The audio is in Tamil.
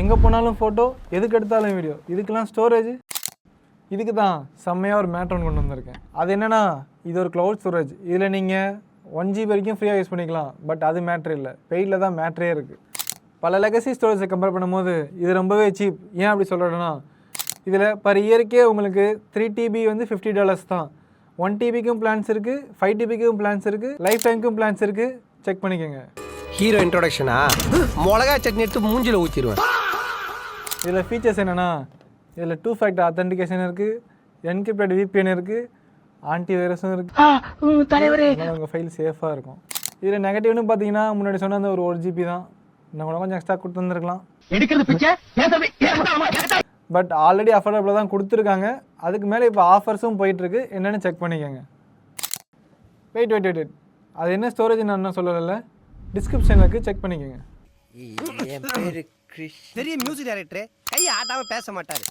எங்கே போனாலும் ஃபோட்டோ, எதுக்கு எடுத்தாலும் வீடியோ, இதுக்கெல்லாம் ஸ்டோரேஜ். இதுக்கு தான் செம்மையாக ஒரு மேட்ரு ஒன்று கொண்டு வந்திருக்கேன். அது என்னென்னா, இது ஒரு க்ளவுட் ஸ்டோரேஜ். இதில் நீங்கள் 1 GB வரைக்கும் ஃப்ரீயாக யூஸ் பண்ணிக்கலாம். பட் அது மேட்ரு இல்லை, பெய்டில் தான் மேட்ரே இருக்குது. பல லெகசி ஸ்டோரேஜை கம்பேர் பண்ணும்போது இது ரொம்பவே சீப். ஏன் அப்படி சொல்கிறேன்னா, இதில் பர் இயருக்கே உங்களுக்கு 3 TB வந்து $50 தான். 1 TBக்கும் பிளான்ஸ் இருக்குது, 5 TBக்கும் பிளான்ஸ் இருக்குது, லைஃப் டைமுக்கும் பிளான்ஸ் இருக்குது. செக் பண்ணிக்கோங்க. ஹீரோ இன்ட்ரோடக்ஷனா மிளகா சட்னி எடுத்து மூஞ்சில் ஊற்றிடுவேன். இதில் ஃபீச்சர்ஸ் என்னென்னா, இதில் 2 ஃபேக்டர் அத்தன்டிகேஷன் இருக்குது, என்கிரிப்டட் VPN இருக்குது, ஆன்டி வைரஸும் இருக்குது. உங்கள் ஃபைல் சேஃபாக இருக்கும். இதில் நெகட்டிவ்னு பார்த்தீங்கன்னா, முன்னாடி சொன்ன அந்த ஒரு 1 GB தான். இன்னும் கூட கொஞ்சம் எக்ஸ்ட்ரா கொடுத்து வந்துருக்கலாம். பட் ஆல்ரெடி அஃபோர்டபுளாக தான் கொடுத்துருக்காங்க. அதுக்கு மேலே இப்போ ஆஃபர்ஸும் போயிட்டுருக்கு. என்னென்னு செக் பண்ணிக்கோங்க. வெயிட் அது என்ன ஸ்டோரேஜ் நான் இன்னும் சொல்லலை, டிஸ்கிரிப்ஷனில் இருக்குது, செக் பண்ணிக்கோங்க. என் பேரு கிறிஷ். பெரிய மியூசிக் டைரக்டர் கையை ஆட்டாமல் பேச மாட்டார்.